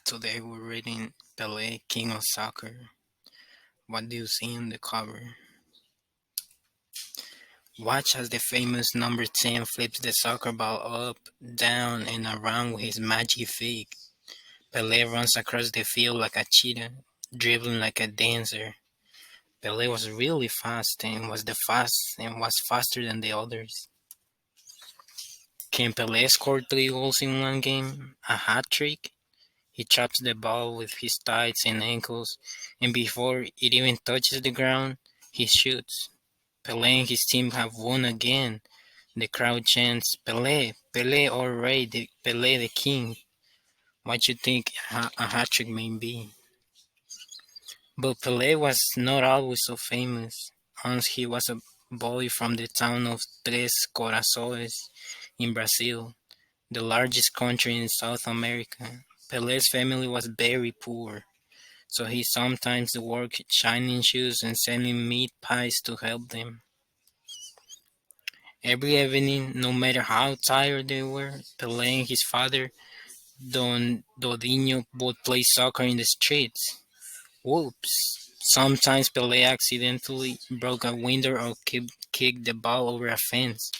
Today we're reading Pele, King of Soccer. What do you see on the cover? Watch as the famous number 10 flips the soccer ball up, down, and around with his magic feet. Pele runs across the field like a cheetah, dribbling like a dancer. Pele was really fast and was faster than the others. Can Pele score 3 goals in one game? A hat trick? He chops the ball with his thighs and ankles, and before it even touches the ground, he shoots. Pele and his team have won again. The crowd chants, Pele, Pele already, Pele the king. What you think a hat trick may be? But Pele was not always so famous. Once he was a boy from the town of Tres Corações in Brazil, the largest country in South America. Pele's family was very poor, so he sometimes worked shining shoes and selling meat pies to help them. Every evening, no matter how tired they were, Pele and his father, Don Dodinho, would play soccer in the streets. Whoops! Sometimes Pele accidentally broke a window or kicked the ball over a fence.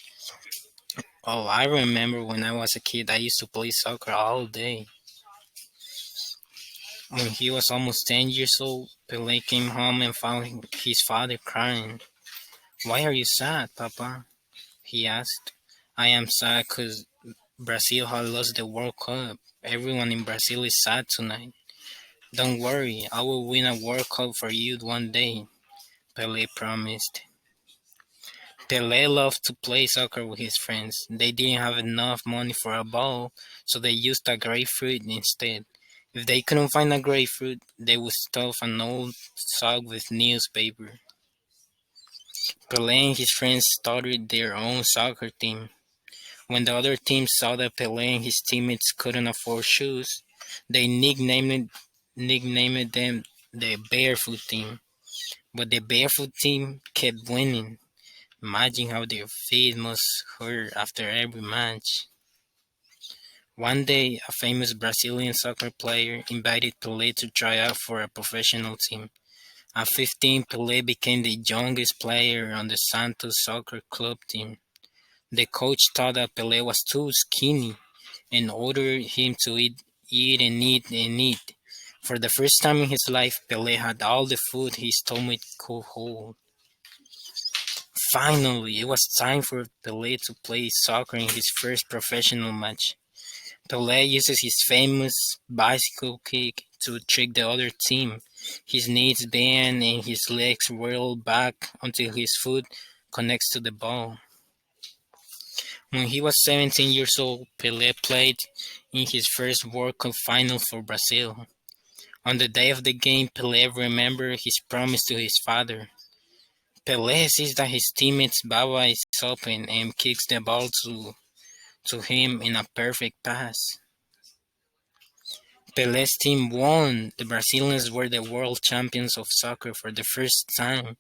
Oh, I remember when I was a kid, I used to play soccer all day. When he was almost 10 years old, Pele came home and found his father crying. Why are you sad, Papa? He asked. I am sad because Brazil has lost the World Cup. Everyone in Brazil is sad tonight. Don't worry, I will win a World Cup for you one day, Pele promised. Pele loved to play soccer with his friends. They didn't have enough money for a ball, so they used a grapefruit instead. If they couldn't find a grapefruit, they would stuff an old sock with newspaper. Pele and his friends started their own soccer team. When the other team saw that Pele and his teammates couldn't afford shoes, they nicknamed them the Barefoot Team. But the Barefoot Team kept winning. Imagine how their feet must hurt after every match. One day, a famous Brazilian soccer player invited Pele to try out for a professional team. At 15, Pele became the youngest player on the Santos Soccer Club team. The coach thought that Pele was too skinny and ordered him to eat. For the first time in his life, Pele had all the food his stomach could hold. Finally, it was time for Pele to play soccer in his first professional match. Pele uses his famous bicycle kick to trick the other team. His knees bend and his legs roll back until his foot connects to the ball. When he was 17 years old, Pele played in his first World Cup final for Brazil. On the day of the game, Pele remembered his promise to his father. Pele sees that his teammate's baba is open and kicks the ball to him in a perfect pass. Pele's team won. The Brazilians were the world champions of soccer for the first time.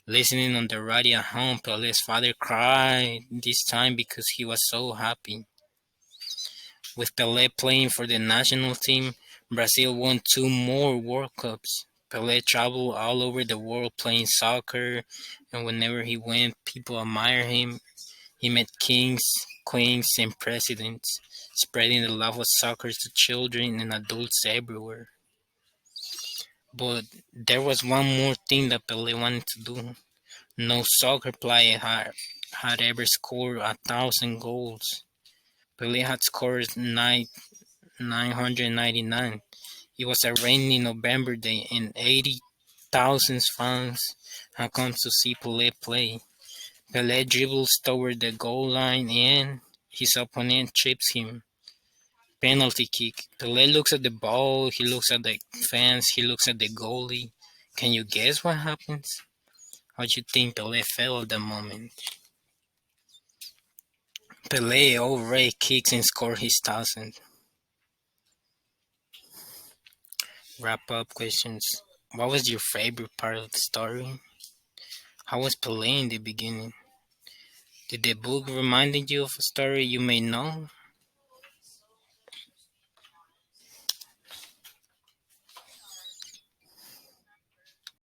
Listening on the radio at home, Pele's father cried this time because he was so happy. With Pele playing for the national team, Brazil won 2 more World Cups. Pele traveled all over the world playing soccer, and whenever he went, people admired him. He met kings, queens, and presidents, spreading the love of soccer to children and adults everywhere. But there was one more thing that Pele wanted to do. No soccer player had ever scored 1,000 goals. Pele had scored 999. It was a rainy November day, and 80,000 fans had come to see Pele play. Pele dribbles toward the goal line and his opponent trips him. Penalty kick. Pele looks at the ball, he looks at the fans, he looks at the goalie. Can you guess what happens? How do you think Pele felt at the moment? Pele already kicks and scores his thousand. Wrap up questions. What was your favorite part of the story? How was Pele in the beginning? Did the book remind you of a story you may know?